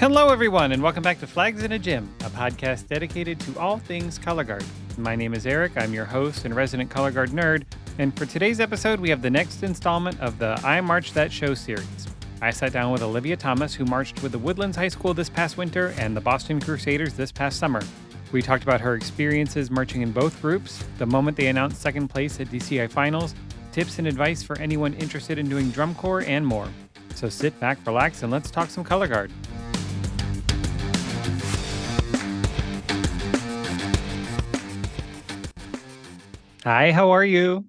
Hello, everyone, and welcome back to Flags in a Gym, a podcast dedicated to all things color guard. My name is Eric. I'm your host and resident color guard nerd. And for today's episode, we have the next installment of the I Marched That Show series. I sat down with Olivia Thomas, who marched with the Woodlands High School this past winter and the Boston Crusaders this past summer. We talked about her experiences marching in both groups, the moment they announced second place at DCI finals, tips and advice for anyone interested in doing drum corps, and more. So sit back, relax, and let's talk some color guard. Hi, how are you?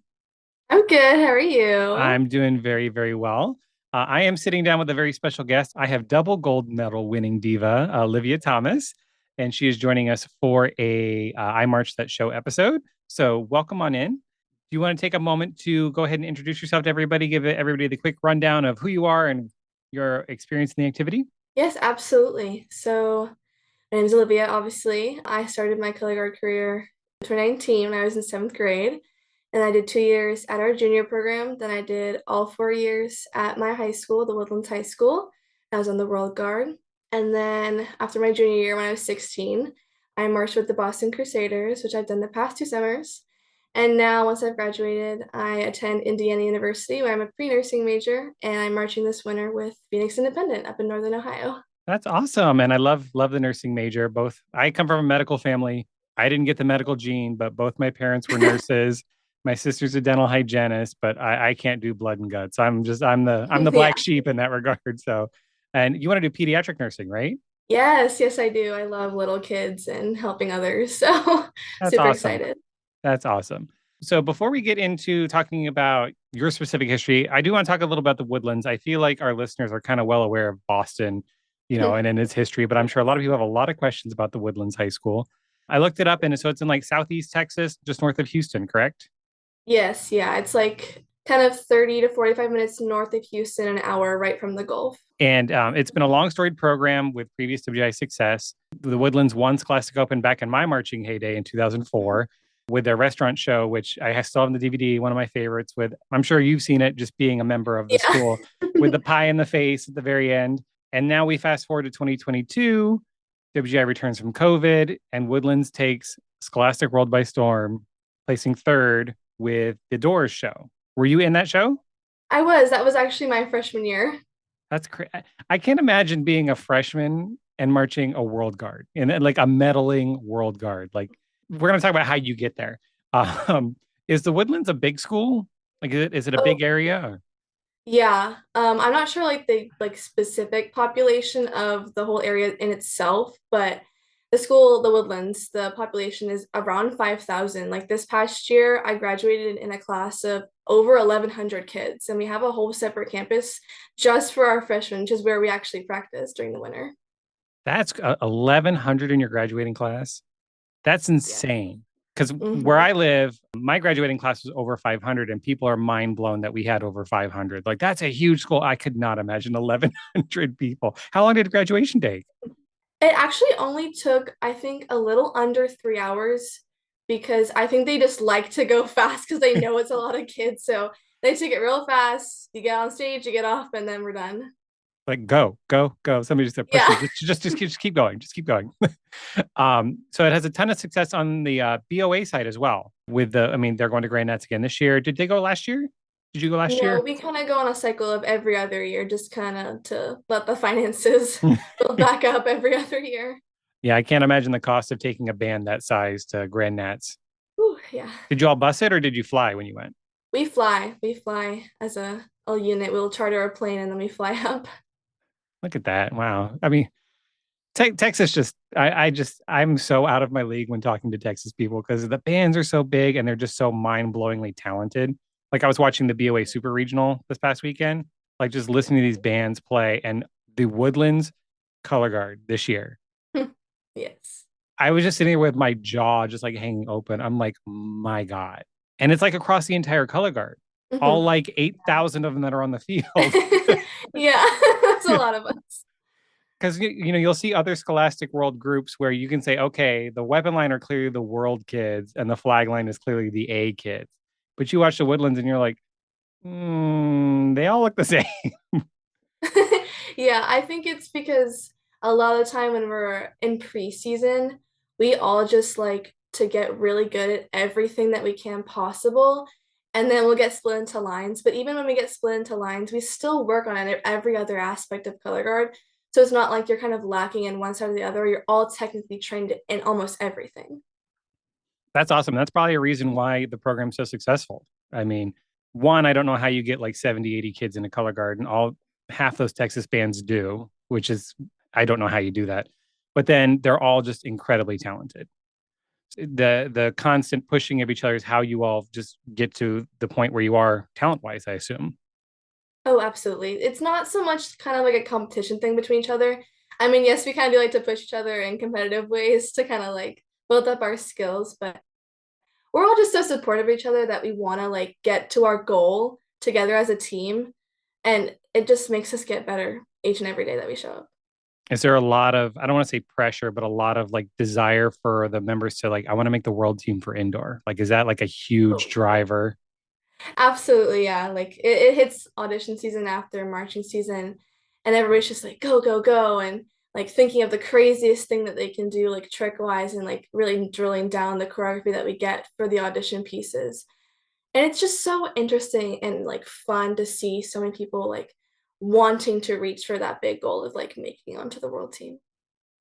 I'm good. How are you? I'm doing very, very well. I am sitting down with a very special guest. I have double gold medal winning diva, Olivia Thomas, and she is joining us for a I Marched That Show episode. So welcome on in. Do you want to take a moment to go ahead and introduce yourself to everybody, give everybody the quick rundown of who you are and your experience in the activity? Yes, absolutely. So my name is Olivia, obviously. I started my color guard career in 2019 when I was in seventh grade. And I did 2 years at our junior program. Then I did all 4 years at my high school, the Woodlands High School. I was on the World Guard. And then after my junior year, when I was 16, I marched with the Boston Crusaders, which I've done the past 2 summers. And now, once I've graduated, I attend Indiana University, where I'm a pre-nursing major, and I'm marching this winter with Phoenix Independent up in Northern Ohio. That's awesome. And I love the nursing major. I come from a medical family. I didn't get the medical gene, but both my parents were nurses. My sister's a dental hygienist, but I can't do blood and guts. I'm the Yeah. black sheep in that regard. So, and you want to do pediatric nursing, right? Yes, I do. I love little kids and helping others. So That's super awesome. excited. That's awesome. So before we get into talking about your specific history, I do want to talk a little about the Woodlands. I feel like our listeners are kind of well aware of Boston, and in its history, but I'm sure a lot of people have a lot of questions about the Woodlands High School. I looked it up, and so it's in like Southeast Texas, just north of Houston, correct? Yes, yeah. It's like kind of 30 to 45 minutes north of Houston, an hour right from the Gulf. And it's been a long storied program with previous WI success. The Woodlands won Scholastic Open back in my marching heyday in 2004 with their restaurant show, which I still have on the DVD, one of my favorites. I'm sure you've seen it, just being a member of the Yeah. school, with the pie in the face at the very end. And now we fast forward to 2022. WGI returns from COVID, and Woodlands takes Scholastic World by storm, placing third with the Doors show. Were you in that show? I was. That was actually my freshman year. That's crazy. I can't imagine being a freshman and marching a world guard and like a medaling world guard. Like, we're going to talk about how you get there. Is the Woodlands a big school? Like, is it a Oh, big area? Or? yeah. I'm not sure like the specific population of the whole area in itself, but the school, the Woodlands, the population is around 5,000. Like this past year, I graduated in a class of over 1,100 kids, and we have a whole separate campus just for our freshmen, which is where we actually practice during the winter. That's 1,100 in your graduating class. That's Yeah. insane. Because where Hmm. I live, my graduating class was over 500, and people are mind blown that we had over 500. Like, that's a huge school. I could not imagine 1,100 people. How long did graduation take? It actually only took, I think, a little under 3 hours because I think they just like to go fast because they know it's a lot of kids. So they took it real fast. You get on stage, you get off, and then we're done. Like, go, go, go. Somebody just said, push Yeah. it. Just keep going. Just keep going. So it has a ton of success on the BOA side as well. They're going to Grand Nats again this year. Did they go last year? Did you go last No, year? we kind of go on a cycle of every other year, just kind of to let the finances build back up every other year. Yeah, I can't imagine the cost of taking a band that size to Grand Nats. Whew, yeah. Did you all bus it or did you fly when you went? We fly. We fly as a unit. We'll charter a plane and then we fly up. Look at that. Wow. I mean, Texas I'm so out of my league when talking to Texas people because the bands are so big and they're just so mind-blowingly talented. Like, I was watching the BOA Super Regional this past weekend, like just listening to these bands play, and the Woodlands Color Guard this year. Yes. I was just sitting there with my jaw just like hanging open. I'm like, my God. And it's like across the entire color guard, all Mhm. like 8,000 of them that are on the field. Yeah, that's a lot of us. Because you'll see other Scholastic World groups where you can say, okay, the weapon line are clearly the World kids, and the flag line is clearly the A kids. But you watch the Woodlands, and you're like, they all look the same. Yeah, I think it's because a lot of the time when we're in preseason, we all just like to get really good at everything that we can possible. And then we'll get split into lines. But even when we get split into lines, we still work on every other aspect of color guard. So it's not like you're kind of lacking in one side or the other. You're all technically trained in almost everything. That's awesome. That's probably a reason why the program's so successful. I mean, one, I don't know how you get like 70, 80 kids in a color guard, and all half those Texas bands do, which is, I don't know how you do that. But then they're all just incredibly talented. The constant pushing of each other is how you all just get to the point where you are talent wise, I assume. Oh, absolutely. It's not so much kind of like a competition thing between each other. I mean, yes, we kind of do like to push each other in competitive ways to kind of like build up our skills, but we're all just so supportive of each other that we want to like get to our goal together as a team. And it just makes us get better each and every day that we show up. Is there a lot of, I don't want to say pressure, but a lot of like desire for the members to like, I want to make the world team for indoor? Like, is that like a huge Oh, driver? absolutely, yeah. Like it hits audition season after marching season, and everybody's just like, go, go, go. And like thinking of the craziest thing that they can do, like trick wise, and like really drilling down the choreography that we get for the audition pieces. And it's just so interesting and like fun to see so many people like wanting to reach for that big goal of like making it onto the world team.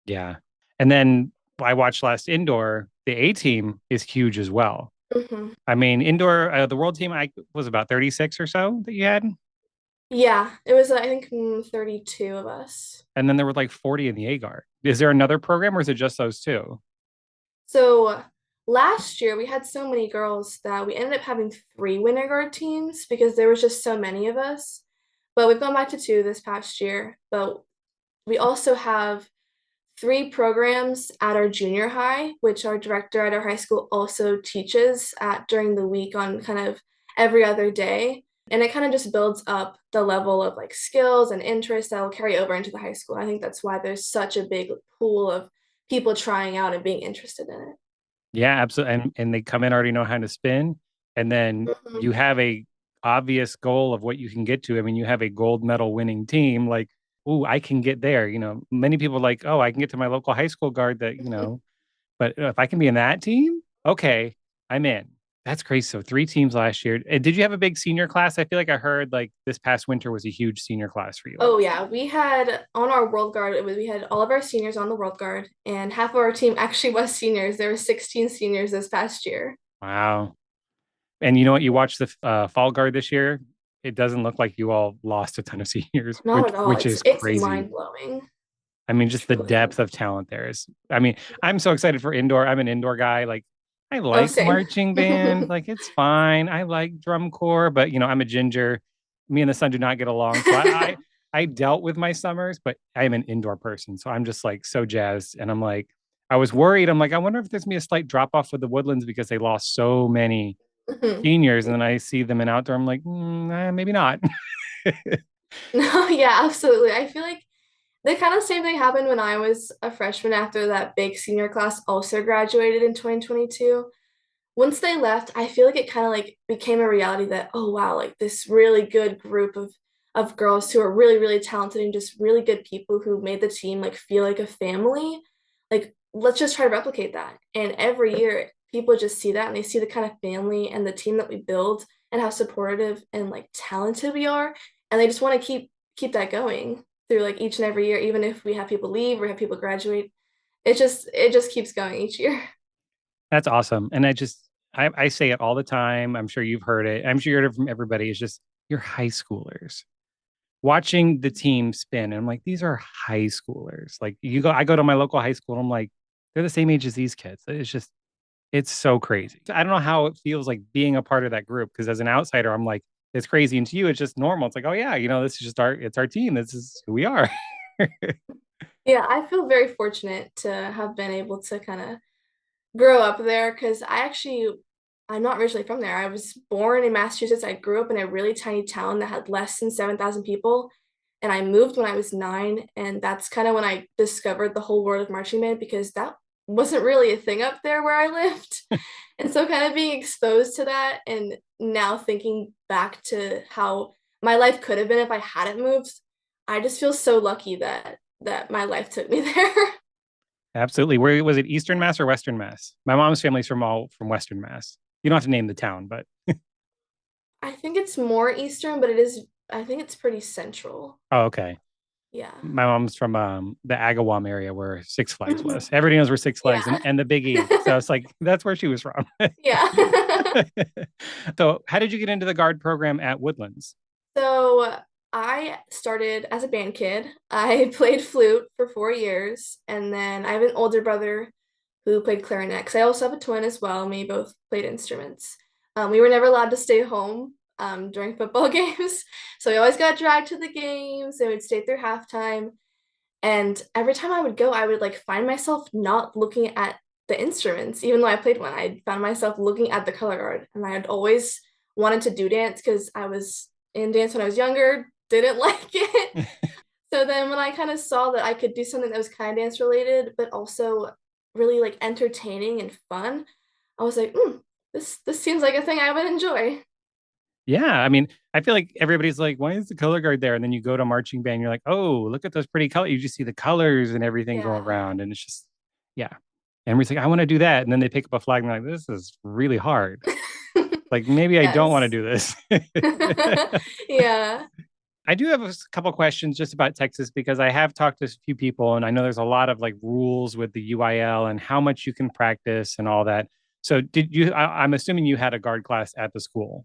Yeah. And then I watched last indoor, the A team is huge as well. Hmm. I mean, indoor, the world team, I was about 36 or so that you had. Yeah, it was I think 32 of us. And then there were like 40 in the A guard. Is there another program or is it just those two? So last year we had so many girls that we ended up having three winter guard teams because there was just so many of us. But we've gone back to two this past year. But we also have three programs at our junior high, which our director at our high school also teaches at during the week on kind of every other day. And it kind of just builds up the level of like skills and interests that will carry over into the high school. I think that's why there's such a big pool of people trying out and being interested in it. Yeah, absolutely. And they come in already know how to spin. And then you Mhm. have a obvious goal of what you can get to. I mean, you have a gold medal winning team. Like, oh, I can get there. You know, many people are like, oh, I can get to my local high school guard that, you know, but if I can be in that team, okay, I'm in. That's crazy. So three teams last year. And did you have a big senior class? I feel like I heard like this past winter was a huge senior class for you Oh all. yeah, we had on our world guard, we had all of our seniors on the world guard, and half of our team actually was seniors. There were 16 seniors this past year. Wow. And you know what? You watched the fall guard this year. It doesn't look like you all lost a ton of seniors, Not which at all. which It's is it's crazy. mind blowing. I mean, just the Truly. depth of talent there is. I mean, I'm so excited for indoor. I'm an indoor guy. Like, I Oh, like same. marching band. Like, it's fine. I like drum corps, but you know, I'm a ginger. Me and the sun do not get along. So I dealt with my summers, but I'm an indoor person. So I'm just like so jazzed. And I'm like, I was worried. I'm like, I wonder if there's gonna be a slight drop off with the Woodlands because they lost so many Mhm. seniors. And then I see them in outdoor. I'm like, maybe not. No, yeah, absolutely. I feel like the kind of same thing happened when I was a freshman after that big senior class also graduated in 2022. Once they left, I feel like it kind of like became a reality that, oh wow, like this really good group of girls who are really, really talented and just really good people who made the team like feel like a family. Like, let's just try to replicate that. And every year people just see that and they see the kind of family and the team that we build and how supportive and like talented we are. And they just want to keep that going through like each and every year, even if we have people leave or have people graduate. It just keeps going each year. That's awesome. And I say it all the time. I'm sure you've heard it. I'm sure you heard it from everybody. It's just you're high schoolers. Watching the team spin, and I'm like, these are high schoolers. Like I go to my local high school, and I'm like, they're the same age as these kids. It's just, it's so crazy. I don't know how it feels like being a part of that group because as an outsider, I'm like, it's crazy. And to you, it's just normal. It's like, oh yeah, you know, this is just it's our team. This is who we are. Yeah, I feel very fortunate to have been able to kind of grow up there because I'm not originally from there. I was born in Massachusetts. I grew up in a really tiny town that had less than 7,000 people. And I moved when I was 9. And that's kind of when I discovered the whole world of marching band because that wasn't really a thing up there where I lived. And so kind of being exposed to that and now thinking back to how my life could have been if I hadn't moved, I just feel so lucky that that my life took me there. Absolutely. Where was it, Eastern Mass or Western Mass? My mom's family's from Western Mass. You don't have to name the town, but I think it's more Eastern, but it is, I think it's pretty central. oh, okay. Yeah. My mom's from the Agawam area where Six Flags was. Everybody knows where Six Flags Yeah. and the Big E. So it's like that's where she was from. Yeah. So how did you get into the guard program at Woodlands? So I started as a band kid. I played flute for 4 years, and then I have an older brother who played clarinet. 'Cause I also have a twin as well, and we both played instruments. We were never allowed to stay home during football games, so we always got dragged to the games, and we'd stay through halftime. And every time I would go, I would like find myself not looking at the instruments, even though I played one. I found myself looking at the color guard, and I had always wanted to do dance because I was in dance when I was younger, didn't like it. So then when I kind of saw that I could do something that was kind of dance related, but also really like entertaining and fun, I was like, this seems like a thing I would enjoy. Yeah, I mean, I feel like everybody's like, "Why is the color guard there?" And then you go to marching band, you're like, "Oh, look at those pretty colors." You just see the colors and everything go Yeah. around, and it's just, yeah. And we're like, "I want to do that," and then they pick up a flag and they're like, "This is really hard. Like maybe I don't want to Yes. do this." Yeah. I do have a couple questions just about Texas because I have talked to a few people, and I know there's a lot of like rules with the UIL and how much you can practice and all that. So, did you? I'm assuming you had a guard class at the school.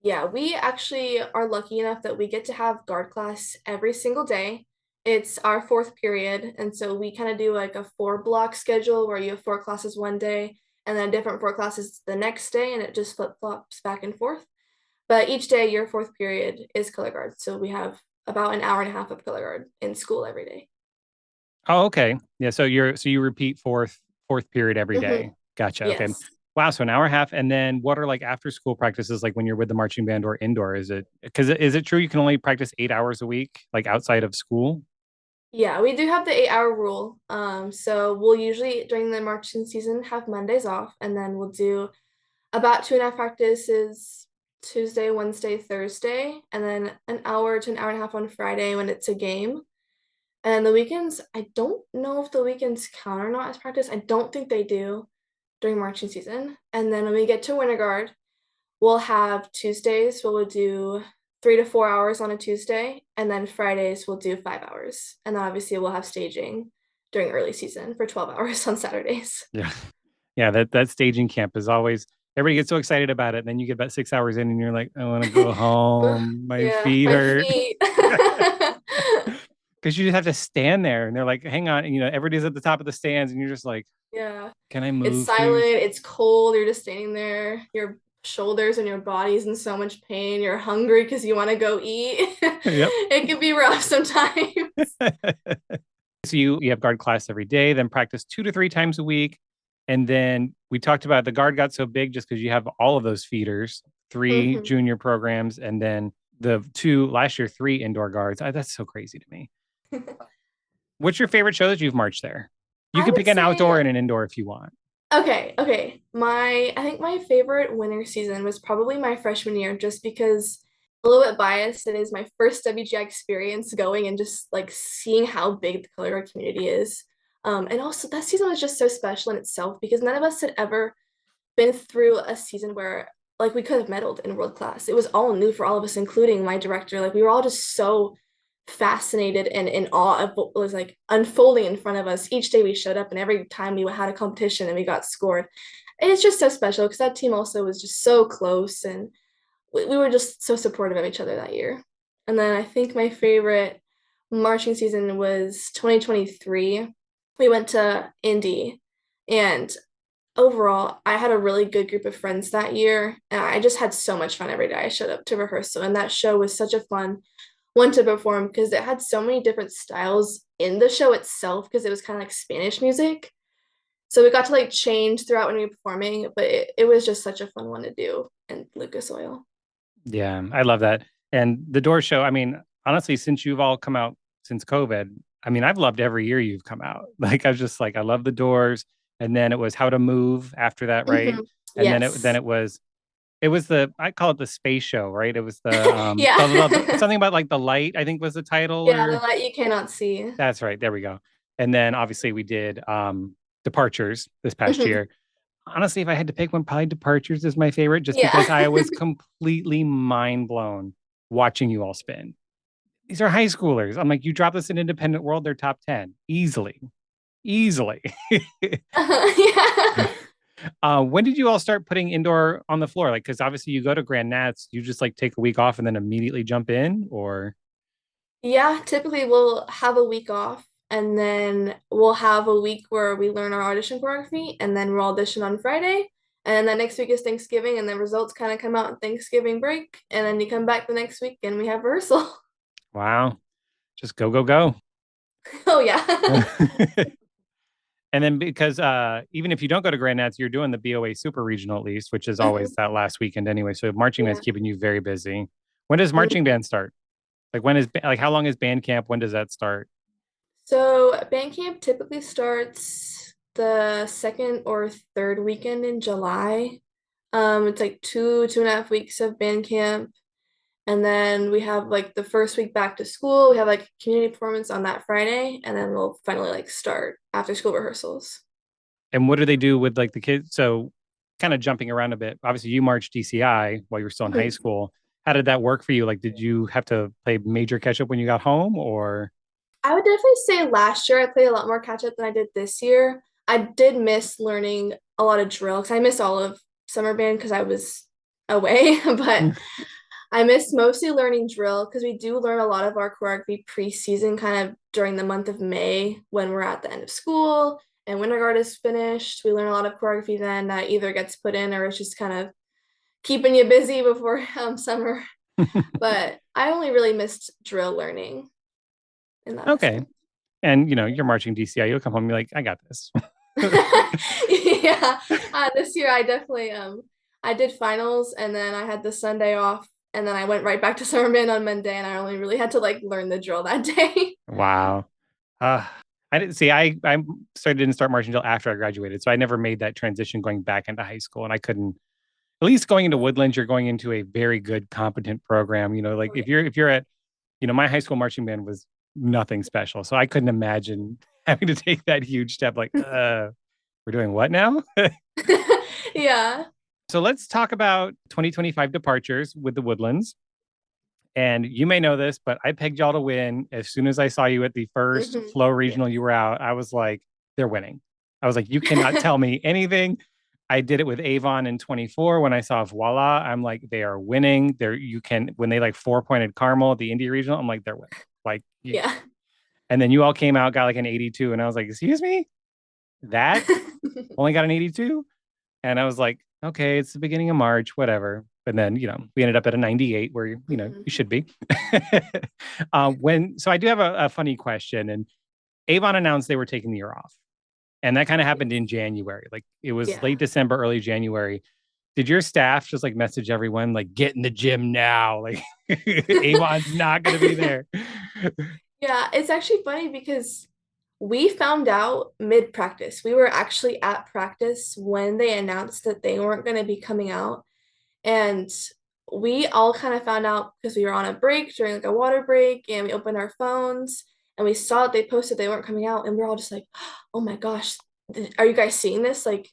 Yeah, we actually are lucky enough that we get to have guard class every single day. It's our fourth period, and so we kind of do like a 4 block schedule where you have 4 classes one day and then different 4 classes the next day, and it just flip-flops back and forth. But each day, your fourth period is color guard, so we have about an hour and a half of color guard in school every day. Oh, okay. Yeah. So you repeat fourth period every Mm-hmm. day. Gotcha. Okay. Yes. Wow. So an hour and a half. And then what are like after school practices like when you're with the marching band or indoor? Is it because is it true you can only practice 8 hours a week, like outside of school? Yeah, we do have the 8 hour rule. So we'll usually during the marching season have Mondays off, and then we'll do about 2.5 practices Tuesday, Wednesday, Thursday, and then an hour to an hour and a half on Friday when it's a game. And the weekends, I don't know if the weekends count or not as practice. I don't think they do during marching season. And then when we get to winter guard, we'll have Tuesdays where we'll do 3 to 4 hours on a Tuesday, and then Fridays we'll do 5 hours. And then obviously we'll have staging during early season for 12 hours on Saturdays. Yeah. Yeah. That staging camp is always everybody gets so excited about it. And then you get about 6 hours in and you're like, I want to go home. My Yeah, feet my hurt. feet. Because you just have to stand there and they're like, hang on, everybody's at the top of the stands and you're just like, Yeah. can I It's move, silent, please? it's cold, you're just standing there. Your shoulders and your body's in so much pain. You're hungry because you want to go eat. Yep. It can be rough sometimes. So you have guard class every day, then practice 2 to 3 times a week. And then we talked about the guard got so big just because you have all of those feeders, three Mhm. junior programs, and then the two last year, three indoor guards. That's so crazy to me. What's your favorite show that you've marched there? You I can would pick an outdoor say, and an indoor if you want. okay. I think my favorite winter season was probably my freshman year, just because a little bit biased. It is my first WGI experience going and just like seeing how big the color guard community is. And also that season was just so special in itself because none of us had ever been through a season where like we could have medaled in world class. It was all new for all of us, including my director. Like we were all just so fascinated and in awe of what was like unfolding in front of us each day we showed up and every time we had a competition and we got scored. It's just so special because that team also was just so close and we were just so supportive of each other that year. And then I think my favorite marching season was 2023. We went to Indy, and overall, I had a really good group of friends that year, and I just had so much fun every day I showed up to rehearsal. And that show was such a fun one to perform because it had so many different styles in the show itself because it was kind of like Spanish music. So we got to like change throughout when we were performing, but it was just such a fun one to do in Lucas Oil. Yeah, I love that. And the door show, I mean, honestly, since you've all come out since COVID, I mean, I've loved every year you've come out. Like I was just like, I love the doors. And then it was how to move after that, right? Mhm. And then it Yes. was It was I call it the space show, right? It was Yeah. something about like the light, I think was the title, Yeah, the or light you cannot see. that's right. There we go. And then obviously we did Departures this past Mhm. year. Honestly, if I had to pick one, probably Departures is my favorite, just Yeah. because I was completely mind blown watching you all spin. These are high schoolers. I'm like, you drop this in Independent World, they're top 10 easily, easily. Yeah. When did you all start putting indoor on the floor? Like, because obviously you go to Grand Nats, you just like take a week off and then immediately jump in, or Yeah, typically we'll have a week off and then we'll have a week where we learn our audition choreography and then we'll audition on Friday. And then next week is Thanksgiving and the results kind of come out on Thanksgiving break. And then you come back the next week and we have rehearsal. wow, just go, go, go. Oh, yeah. And then because even if you don't go to Grand Nats, you're doing the BOA Super Regional at least, which is always Mhm. that last weekend anyway. So marching band's Yeah. keeping you very busy. When does Mhm. marching band start? Like when is like how long is band camp? When does that start? So band camp typically starts the second or third weekend in July. It's like 2.5 weeks of band camp. And then we have like the first week back to school. We have like community performance on that Friday, and then we'll finally like start after school rehearsals. And what do they do with like the kids? So kind of jumping around a bit. Obviously, you marched DCI while you were still in high Mhm. school. How did that work for you? Like, did you have to play major catch up when you got home, or? I would definitely say last year I played a lot more catch up than I did this year. I did miss learning a lot of drill because I missed all of summer band because I was away, but I miss mostly learning drill because we do learn a lot of our choreography preseason kind of during the month of May when we're at the end of school and winter guard is finished. We learn a lot of choreography then that either gets put in or it's just kind of keeping you busy before summer. But I only really missed drill learning in that Okay. aspect. And you're marching DCI. You'll come home and be like, I got this. Yeah, this year I definitely I did finals and then I had the Sunday off and then I went right back to summer band on Monday and I only really had to like learn the drill that day. Wow. Uh, I didn't see. Didn't start marching until after I graduated, so I never made that transition going back into high school, and I couldn't. At least going into Woodlands, you're going into a very good, competent program. Like Oh, if yeah. you're at, my high school marching band was nothing special, so I couldn't imagine having to take that huge step. Like, we're doing what now? Yeah. So let's talk about 2025 departures with the Woodlands. And you may know this, but I pegged y'all to win as soon as I saw you at the first Hmm. Flow Yeah. Regional you were out. I was like, they're winning. I was like, you cannot tell me anything. I did it with Avon in 24 when I saw Voila. I'm like, they are winning. When they like 4 pointed Carmel at the Indy Regional, I'm like, they're winning. Like, Yeah. and then you all came out, got like an 82. And I was like, excuse me, that only got an 82. And I was like, okay, it's the beginning of March, whatever. But then, we ended up at a 98 where, you Mhm. should be. So I do have a funny question. And Avon announced they were taking the year off. And that kind of happened in January. Like it was Yeah. late December, early January. Did your staff just like message everyone, like, get in the gym now? Like, Avon's not going to be there. Yeah, it's actually funny because we found out mid practice. We were actually at practice when they announced that they weren't going to be coming out. And we all kind of found out because we were on a break during like a water break and we opened our phones and we saw that they posted they weren't coming out and we're all just like, oh my gosh, are you guys seeing this? Like,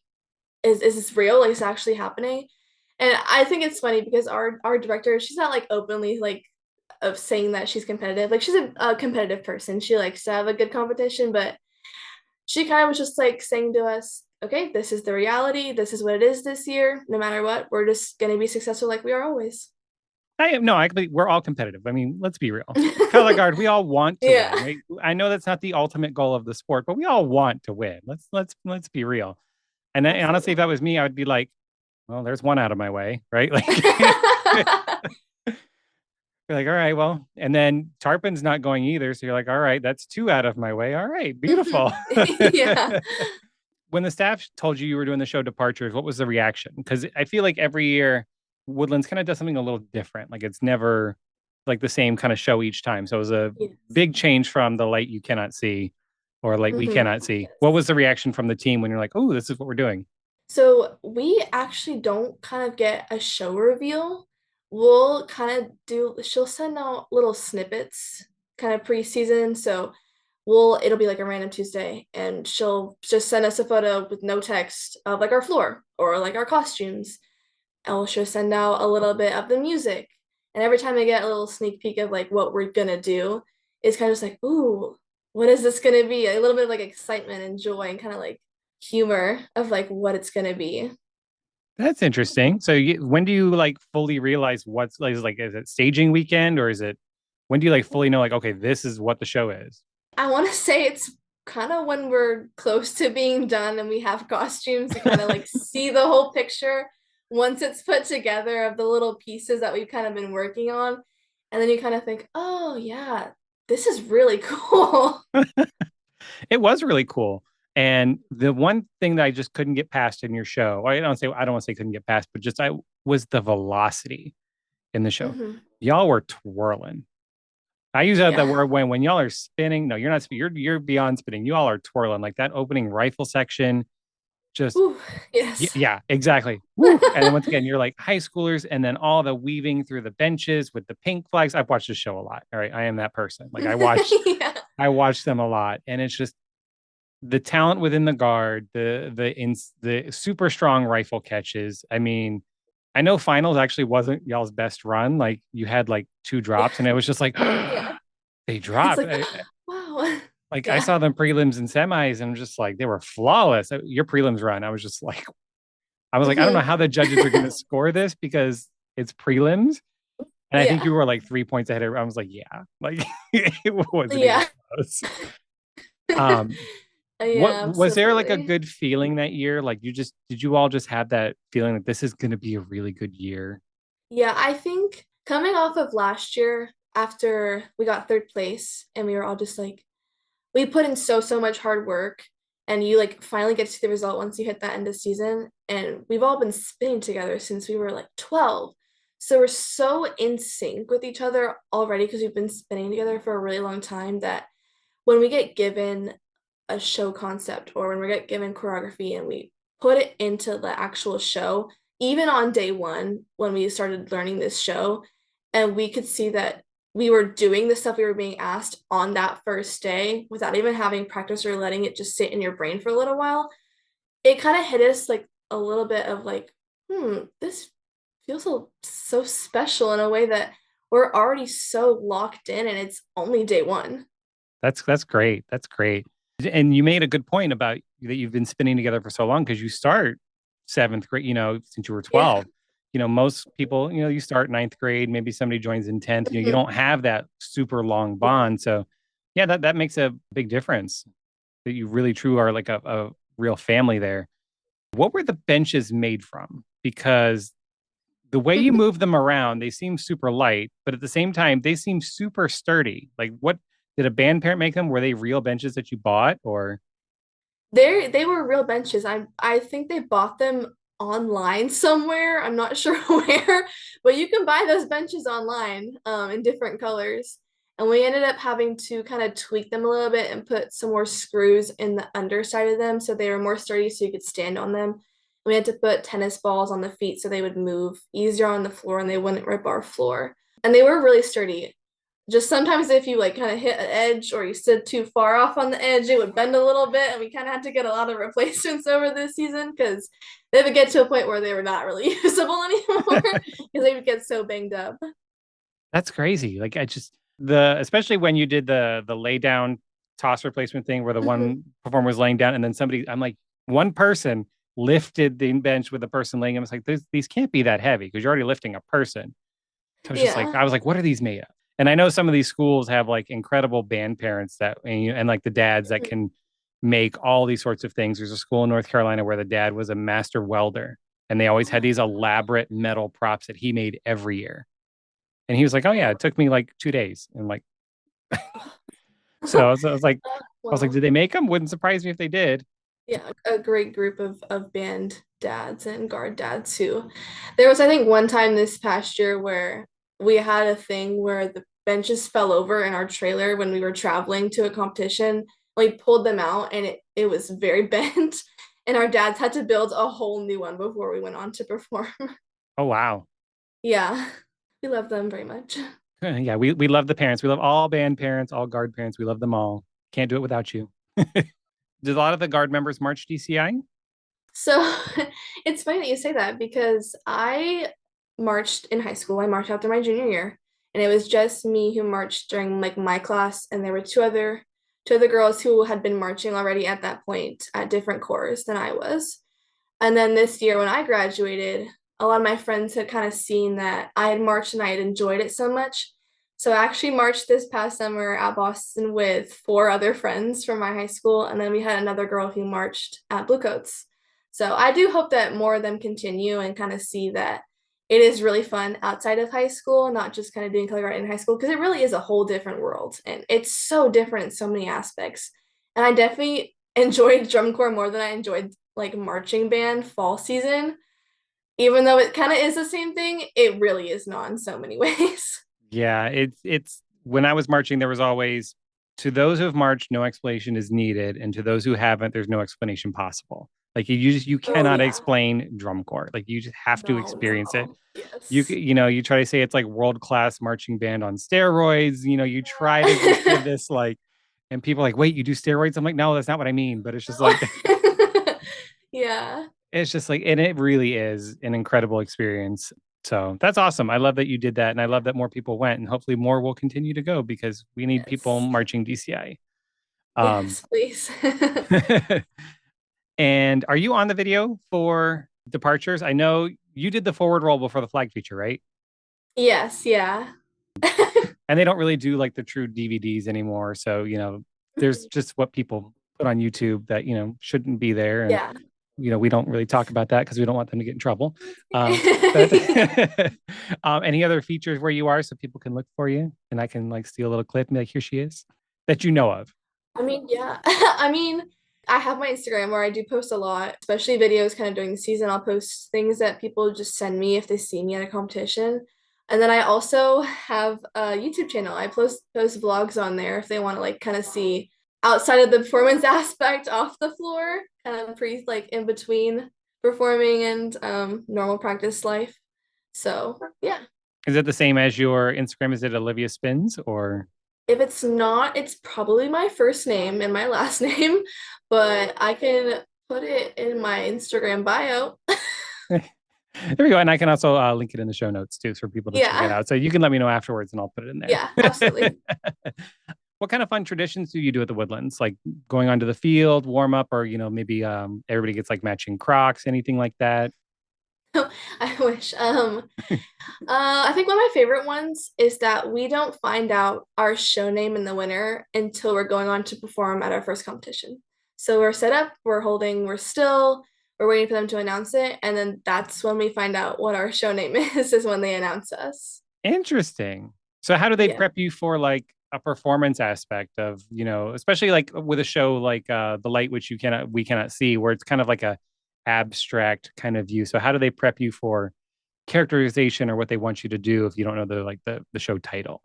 is this real? Like, is it actually happening? And I think it's funny because our director, she's not like openly like of saying that she's competitive. Like she's a competitive person. She likes to have a good competition, but she kind of was just like saying to us, okay, this is the reality. This is what it is this year. No matter what, we're just gonna be successful like we are always. I am no, I we're all competitive. I mean, let's be real. Color guard, we all want to win, Yeah. right? I know that's not the ultimate goal of the sport, but we all want to win. Let's be real. And honestly, if Absolutely. that was me, I would be like, well, there's one out of my way, right? Like, you're like, all right, well, and then Tarpon's not going either, so you're like, all right, that's two out of my way. All right, beautiful. Yeah. When the staff told you were doing the show Departures, what was the reaction? Because I feel like every year Woodlands kind of does something a little different. Like it's never like the same kind of show each time. So it was a Yes. big change from the light you cannot see or light we Hmm. cannot see. What Yes. was the reaction from the team when you're like, oh, this is what we're doing? So we actually don't kind of get a show reveal. We'll kind of she'll send out little snippets kind of preseason. So it'll be like a random Tuesday and she'll just send us a photo with no text of like our floor or like our costumes. And she'll send out a little bit of the music. And every time I get a little sneak peek of like what we're gonna do, it's kind of just like, ooh, what is this gonna be? A little bit of like excitement and joy and kind of like humor of like what it's gonna be. That's interesting. So when do you like fully realize what's like is it staging weekend or is it when do you like fully know like okay, this is what the show is? I want to say it's kind of when we're close to being done and we have costumes, you kind of like see the whole picture once it's put together of the little pieces that we've kind of been working on. And then you kind of think, oh, yeah, this is really cool. It was really cool. And the one thing that I just couldn't get past in your show, I don't want to say couldn't get past, but just I was the velocity in the show. Hmm. Y'all were twirling. I use that Yeah. word when y'all are spinning. No, you're not spinning. You're beyond spinning. You all are twirling like that opening rifle section. Just Ooh, yes. yeah, exactly. Woo. And then once again, you're like high schoolers, and then all the weaving through the benches with the pink flags. I've watched the show a lot. All right, I am that person. Like Yeah. I watch them a lot, and it's just the talent within the guard, the super strong rifle catches. I mean, I know finals actually wasn't y'all's best run. Like you had like two Yeah. drops, and it was just like Yeah. they It's dropped. like, wow. Like I Yeah. saw them prelims and semis, and I'm just like they were flawless. Your prelims run, I was just like, I was like, I don't know Hmm. how the judges are going to score this because it's prelims. And I think Yeah. you were like 3 points ahead. I was like, yeah, like it wasn't even Yeah. close. Um, what Yeah, was there like a absolutely. good feeling that year? Like did you all just have that feeling that this is going to be a really good year? Yeah, I think coming off of last year, after we got third place and we were all just like, we put in so much hard work, and you like finally get to the result once you hit that end of season. And we've all been spinning together since we were like 12. So we're so in sync with each other already because we've been spinning together for a really long time that when we get given a show concept or when we get given choreography and we put it into the actual show, even on day one when we started learning this show, and we could see that we were doing the stuff we were being asked on that first day without even having practice or letting it just sit in your brain for a little while, it kind of hit us like a little bit of like, this feels so special in a way that we're already so locked in and it's only day one. That's great. That's great. And you made a good point about that you've been spinning together for so long because you start seventh grade, since you were Yeah. 12. Most people, you start ninth grade, maybe somebody joins in 10th. You Mhm. don't have that super long Yeah. bond. So yeah, that makes a big difference that you really true are like a real family there. What were the benches made from? Because the way you move them around, they seem super light, but at the same time, they seem super sturdy. Like, what did a band parent make them? Were they real benches that you bought, or They were real benches. I think they bought them online somewhere. I'm not sure where, but you can buy those benches online in different colors. And we ended up having to kind of tweak them a little bit and put some more screws in the underside of them so they were more sturdy so you could stand on them. We had to put tennis balls on the feet so they would move easier on the floor and they wouldn't rip our floor. And they were really sturdy. Just sometimes if you like kind of hit an edge or you stood too far off on the edge, it would bend a little bit, and we kind of had to get a lot of replacements over this season because they would get to a point where they were not really usable anymore because they would get so banged up. that's crazy? Like, I just the especially when you did the lay down toss replacement thing where the Mhm. one performer was laying down and then somebody, I'm like, one person lifted the bench with the person laying. I was like, these can't be that heavy because you're already lifting a person. So Yeah. I was like, what are these made of? And I know some of these schools have like incredible band parents and like the dads that Mhm. can make all these sorts of things. There's a school in North Carolina where the dad was a master welder and they always had Oh, these elaborate metal props that he made every year. And he was like, oh yeah, oh. it took me like 2 days. And like, so I was like, Well, did they make them? Wouldn't surprise me if they did. yeah, a great group of band dads and guard dads who there was I think one time this past year where we had a thing where the benches fell over in our trailer when we were traveling to a competition. We pulled them out and it was very bent and our dads had to build a whole new one before we went on to perform. Oh, wow. Yeah, we love them very much. Yeah, we love the parents. We love all band parents, all guard parents. We love them all. Can't do it without you. Did a lot of the guard members march DCI? So it's funny that you say that because I marched in high school. I marched after my junior year, and it was just me who marched during like my class, and there were two other girls who had been marching already at that point at different corps than I was. And then this year when I graduated, a lot of my friends had kind of seen that I had marched and I had enjoyed it so much. So I actually marched this past summer at Boston with four other friends from my high school, and then we had another girl who marched at Bluecoats. So I do hope that more of them continue and kind of see that it is really fun outside of high school, not just kind of doing color guard in high school, because it really is a whole different world and it's so different in so many aspects. And I definitely enjoyed drum corps more than I enjoyed like marching band fall season. Even though it kind of is the same thing, it really is not in so many ways. Yeah, it's when I was marching, there was always to those who have marched, no explanation is needed, and to those who haven't, there's no explanation possible. Like you Oh cannot yeah. explain drum corps. Like you just have to No, not at experience it. all. Yes. You try to say it's like world class marching band on steroids. You try to just give Yeah. this like, and people are like, wait, you do steroids? I'm like, no, that's not what I mean. But it's just No. like Yeah. it's just like, and it really is an incredible experience. So that's awesome. I love that you did that. And I love that more people went and hopefully more will continue to go because we need people Yes. marching DCI. Um, Yes, please. and are you on the video for departures? I know you did the forward roll before the flag feature, right? Yes, yeah. And they don't really do like the true DVDs anymore. So, there's just what people put on YouTube that, shouldn't be there. And Yeah. we don't really talk about that because we don't want them to get in trouble. But Yeah. any other features where you are so people can look for you and I can like steal a little clip and be like, here she is that you know of. I mean, yeah. I mean, I have my Instagram where I do post a lot, especially videos kind of during the season. I'll post things that people just send me if they see me at a competition. And then I also have a YouTube channel. I post vlogs on there if they want to like kind of see outside of the performance aspect off the floor, kind of pre like in between performing and normal practice life. So yeah. Is it the same as your Instagram? Is it Olivia Spins or? If it's not, it's probably my first name and my last name, but I can put it in my Instagram bio. There we go. And I can also link it in the show notes too for people to check it Yeah, out. So you can let me know afterwards and I'll put it in there. yeah, absolutely. What kind of fun traditions do you do at the Woodlands? Like going onto the field, warm up, or maybe everybody gets like matching Crocs, anything like that? I wish. I think one of my favorite ones is that we don't find out our show name in the winter until we're going on to perform at our first competition. So we're set up, we're still, we're waiting for them to announce it, and then that's when we find out what our show name is when they announce us. Interesting. So how do they Yeah. prep you for like a performance aspect of, especially like with a show like The Light, which we cannot see, where it's kind of like a abstract kind of view. So how do they prep you for characterization or what they want you to do if you don't know the show title?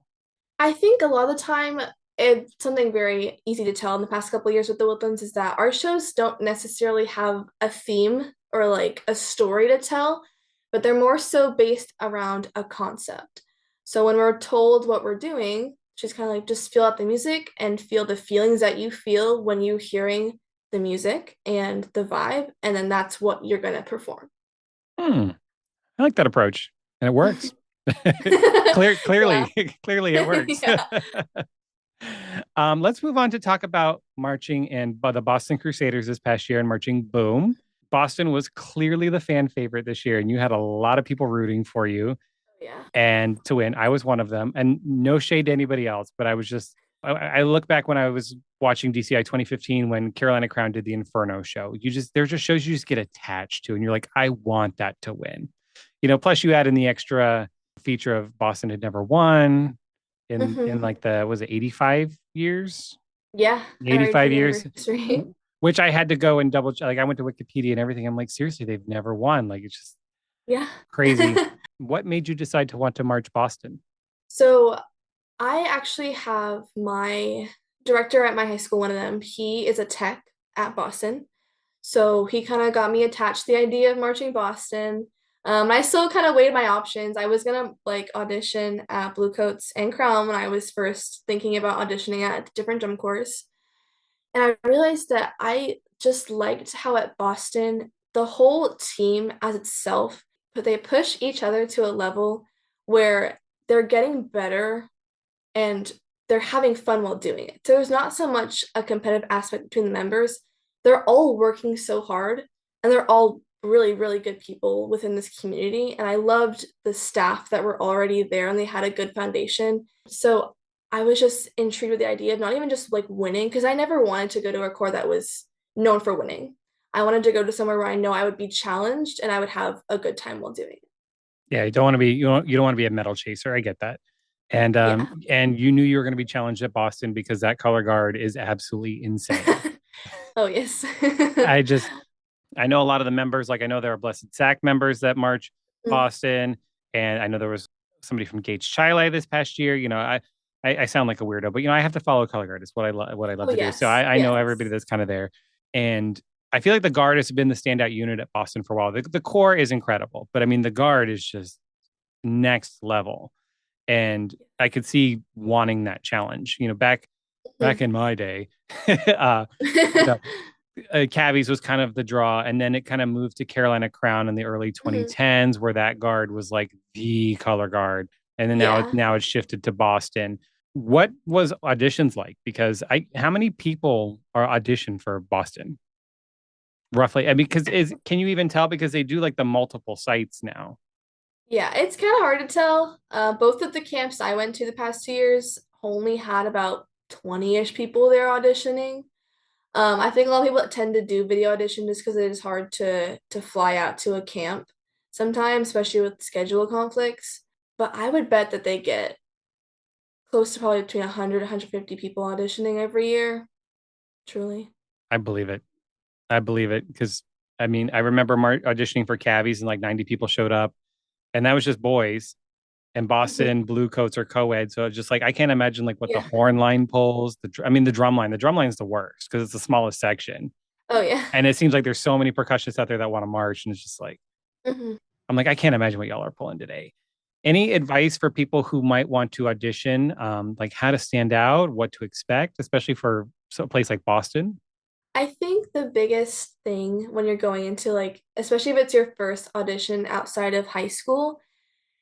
I think a lot of the time, it's something very easy to tell in the past couple of years with the Woodlands is that our shows don't necessarily have a theme or like a story to tell, but they're more so based around a concept. So when we're told what we're doing, just kind of like just feel out the music and feel the feelings that you feel when you're hearing the music and the vibe, and then that's what you're gonna perform. Hmm. I like that approach, and it works. Yeah. Clearly, clearly it works. Yeah. Let's move on to talk about marching and by the Boston Crusaders this past year and marching boom. Boston was clearly the fan favorite this year, and you had a lot of people rooting for you Yeah. and to win. I was one of them, and no shade to anybody else, but I look back when I was watching DCI 2015 when Carolina Crown did the Inferno show. There's just shows you just get attached to, and you're like, I want that to win. Plus you add in the extra feature of Boston had never won in Hmm. like was it 85 years? Yeah, our 85 18th years, anniversary. which I had to go and double check. Like I went to Wikipedia and everything. I'm like, seriously, they've never won. Like it's just Yeah. crazy. What made you decide to want to march Boston? So I actually have my director at my high school, one of them, he is a tech at Boston. So he kind of got me attached to the idea of marching Boston. I still kind of weighed my options. I was gonna like audition at Bluecoats and Crown when I was first thinking about auditioning at different drum corps. And I realized that I just liked how at Boston, the whole team as itself, but they push each other to a level where they're getting better and they're having fun while doing it. So there's not so much a competitive aspect between the members. They're all working so hard and they're all really, really good people within this community. And I loved the staff that were already there and they had a good foundation. So I was just intrigued with the idea of not even just like winning, because I never wanted to go to a corps that was known for winning. I wanted to go to somewhere where I know I would be challenged and I would have a good time while doing it. Yeah, you don't want to be a medal chaser. I get that. Yeah. And you knew you were going to be challenged at Boston because that color guard is absolutely insane. Oh, yes. I just I know a lot of the members, like I know there are Blessed Sack members that march Boston, and I know there was somebody from Gates Chile this past year. I sound like a weirdo, but I have to follow color guard. It's what I love Oh, to do. So yes. I know everybody Yes. that's kind of there, and I feel like the guard has been the standout unit at Boston for a while. The core is incredible, but I mean the guard is just next level, and I could see wanting that challenge. Back in my day, you know, Cabbies was kind of the draw, and then it kind of moved to Carolina Crown in the early Mhm. 2010s, where that guard was like the color guard, and then Yeah. now it's shifted to Boston. What was auditions like? Because how many people are auditioned for Boston roughly? I mean, because is can you even tell because they do like the multiple sites now? Yeah, it's kind of hard to tell. Both of the camps I went to the past 2 years only had about 20-ish people there auditioning. I think a lot of people tend to do video audition just because it is hard to fly out to a camp sometimes, especially with schedule conflicts. But I would bet that they get close to probably between 100 150 people auditioning every year, truly. I believe it. I believe it because I mean I remember auditioning for Cabbies and like 90 people showed up, and that was just boys. And Boston blue coats are co-ed. So it's just like I can't imagine like what the Yeah. horn line pulls. I mean the drum line. The drum line is the worst because it's the smallest section. Oh, yeah. And it seems like there's so many percussionists out there that want to march. And it's just like Mhm. I'm like, I can't imagine what y'all are pulling today. Any advice for people who might want to audition, like how to stand out, what to expect, especially for a place like Boston? I think the biggest thing when you're going into like, especially if it's your first audition outside of high school,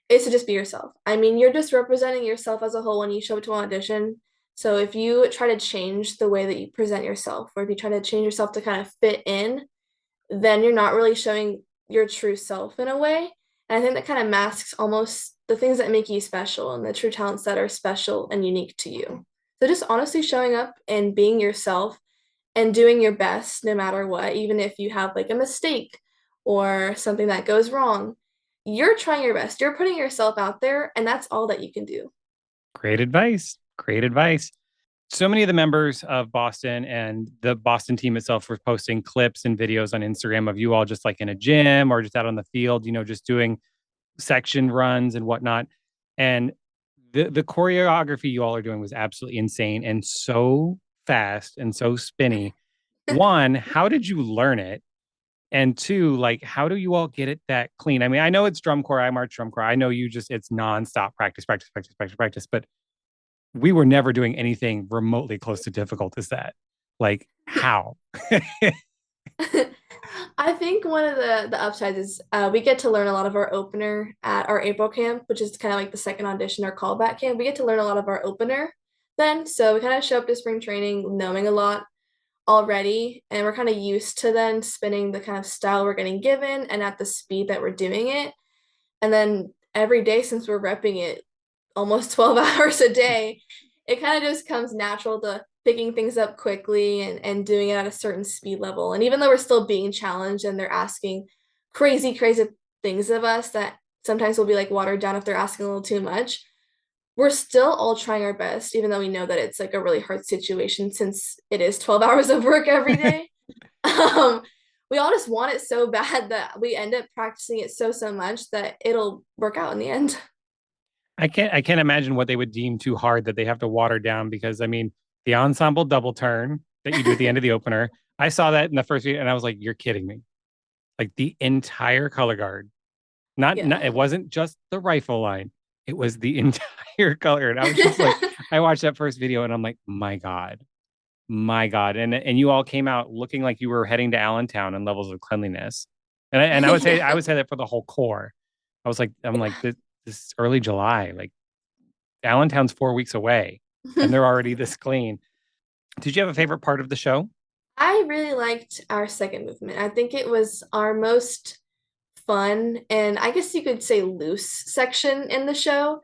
is to just be yourself. I mean, you're just representing yourself as a whole when you show up to an audition. So if you try to change the way that you present yourself, or if you try to change yourself to kind of fit in, then you're not really showing your true self in a way. And I think that kind of masks almost the things that make you special and the true talents that are special and unique to you. So just honestly showing up and being yourself and doing your best no matter what, even if you have like a mistake or something that goes wrong, you're trying your best. You're putting yourself out there, and that's all that you can do. Great advice. Great advice. So many of the members of Boston and the Boston team itself were posting clips and videos on Instagram of you all just like in a gym or just out on the field, just doing section runs and whatnot. And the choreography you all are doing was absolutely insane and so fast and so spinny. One, how did you learn it? And two, like, how do you all get it that clean? I mean, I know it's drum corps. I march drum corps. I know it's nonstop practice, practice, practice, practice, practice. But we were never doing anything remotely close to difficult as that. Like, how? I think one of the upsides is we get to learn a lot of our opener at our April camp, which is kind of like the second audition or callback camp. We get to learn a lot of our opener then. So we kind of show up to spring training knowing a lot already, and we're kind of used to then spinning the kind of style we're getting given and at the speed that we're doing it. And then every day since we're repping it almost 12 hours a day, it kind of just comes natural to picking things up quickly and doing it at a certain speed level. And even though we're still being challenged and they're asking crazy, crazy things of us that sometimes will be like watered down if they're asking a little too much, we're still all trying our best, even though we know that it's like a really hard situation since it is 12 hours of work every day. Um, we all just want it so bad that we end up practicing it so much that it'll work out in the end. I can't imagine what they would deem too hard that they have to water down because I mean the ensemble double turn. that you do at the end of the opener. I saw that in the first video and I was like, you're kidding me. Like the entire color guard. Not Yeah. it wasn't just the rifle line. It was the entire color guard. I was just like, I watched that first video and I'm like, my God. My God. And you all came out looking like you were heading to Allentown in levels of cleanliness. And I Yeah. would say that for the whole core. I'm like, this is early July. Like Allentown's 4 weeks away and they're already this clean. Did you have a favorite part of the show? I really liked our second movement. I think it was our most fun and I guess you could say loose section in the show,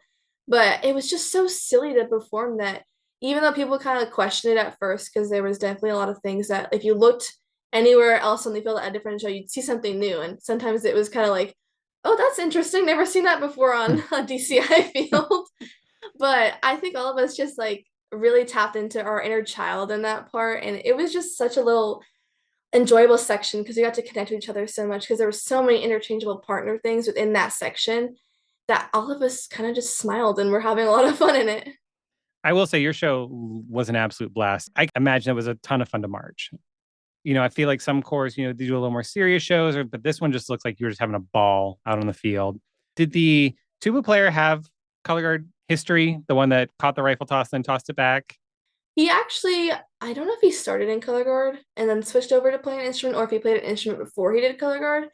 but it was just so silly to perform that even though people kind of questioned it at first because there was definitely a lot of things that if you looked anywhere else on the field at a different show, you'd see something new. And sometimes it was kind of like, oh, that's interesting. Never seen that before on a DCI field. But I think all of us just like really tapped into our inner child in that part. And it was just such a little enjoyable section because we got to connect with each other so much because there were so many interchangeable partner things within that section that all of us kind of just smiled and we're having a lot of fun in it. I will say your show was an absolute blast. I imagine it was a ton of fun to march. I feel like some cores, they do a little more serious shows, but this one just looks like you were just having a ball out on the field. Did the tuba player have color guard history? The one that caught the rifle toss, then tossed it back? He actually, I don't know if he started in color guard and then switched over to playing an instrument or if he played an instrument before he did color guard,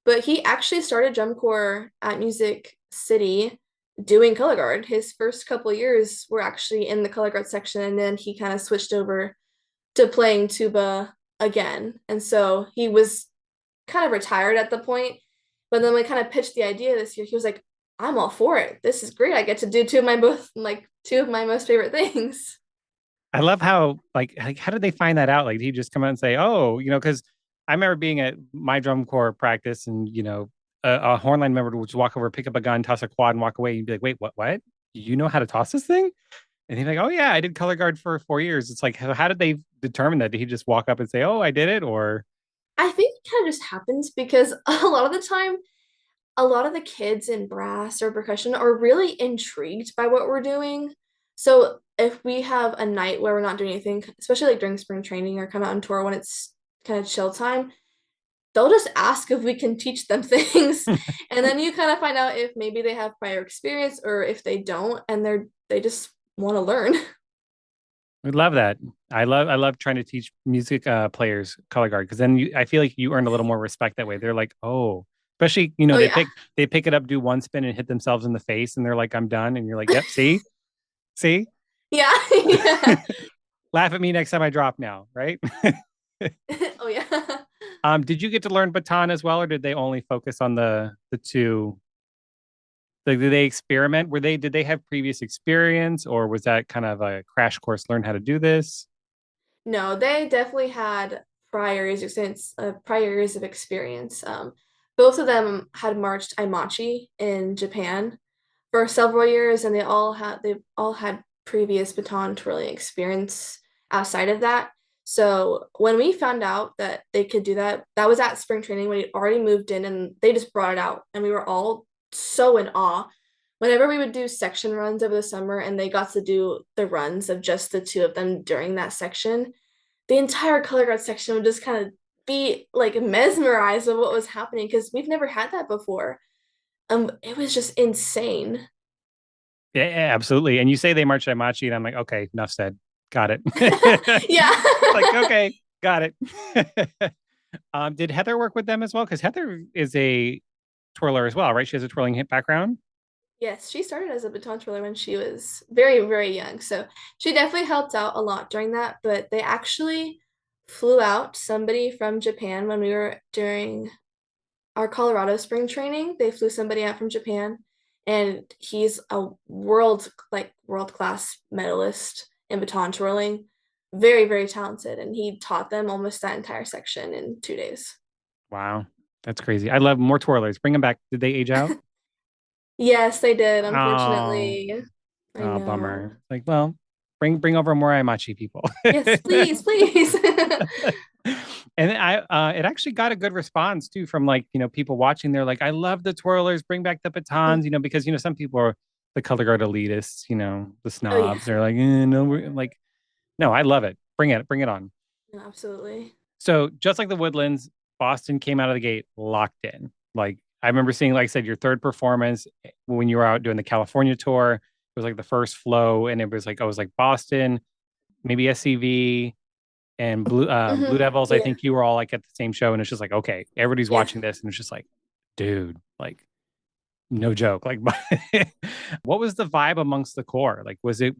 but he actually started drum corps at Music City doing color guard. His first couple of years were actually in the color guard section and then he kind of switched over to playing tuba again. And so he was kind of retired at the point. But then we kind of pitched the idea this year. He was like, I'm all for it. This is great. I get to do two of my most favorite things. I love how like how did they find that out? Like, did he just come out and say, "Oh, because I remember being at my drum corps practice, and a hornline member would just walk over, pick up a gun, toss a quad, and walk away. And be like, "Wait, what? What? You know how to toss this thing?" And he's like, "Oh yeah, I did color guard for 4 years." It's like, how did they determine that? Did he just walk up and say, "Oh, I did it," or I think it kind of just happens because a lot of the time, a lot of the kids in brass or percussion are really intrigued by what we're doing. So if we have a night where we're not doing anything, especially like during spring training or kind of on tour when it's kind of chill time, they'll just ask if we can teach them things. And then you kind of find out if maybe they have prior experience or if they don't and they just want to learn. we love that. I love trying to teach music players color guard because then I feel like you earn a little more respect that way. They're like, oh, especially Oh they yeah. pick it up, do one spin, and hit themselves in the face, and they're like, I'm done, and you're like, yep, see, Yeah. Yeah. laugh at me next time I drop now, right? Oh yeah. Did you get to learn baton as well, or did they only focus on the two? Like, did they experiment? Did they have previous experience, or was that kind of a crash course? Learn how to do this. No, they definitely had prior years of experience. Both of them had marched Aimachi in Japan for several years, and they all had previous baton twirling experience outside of that. So when we found out that they could do that, that was at spring training when we already moved in, and they just brought it out, and we were all so in awe. Whenever we would do section runs over the summer, and they got to do the runs of just the two of them during that section, the entire color guard section would just kind of be like mesmerized of what was happening because we've never had that before. It was just insane. Yeah, yeah, absolutely. And you say they marched Aimachi, and I'm like, okay, enough said. Got it. Yeah. Like, okay, got it. Did Heather work with them as well? Because Heather is a twirler as well, right? She has a twirling hip background. Yes, she started as a baton twirler when she was very, very young. So she definitely helped out a lot during that. But they actually flew out somebody from Japan when we were during our Colorado spring training. They flew somebody out from Japan, and he's a world class medalist in baton twirling. Very, very talented. And he taught them almost that entire section in 2 days. Wow, that's crazy. I love more twirlers. Bring them back. Did they age out? Yes, they did, Oh, unfortunately. I oh, know. bummer. Like, well, bring over more Aimachi people. Yes, please, please. And it actually got a good response too from like people watching. They're like, I love the twirlers. Bring back the batons. Because some people are the color guard elitists. The Oh yeah. snobs. They're like, no, we're like, no, I love it. Bring it on. Absolutely. So just like the Woodlands, Boston came out of the gate locked in. Like I remember seeing, like I said, your third performance when you were out doing the California tour. It was like the first flow, and it was like I was like Boston, maybe SCV and Blue Devils. I Yeah. think you were all like at the same show, and it's just like okay, everybody's Yeah. watching this, and it's just like, dude, like no joke. Like, what was the vibe amongst the core? Like, was it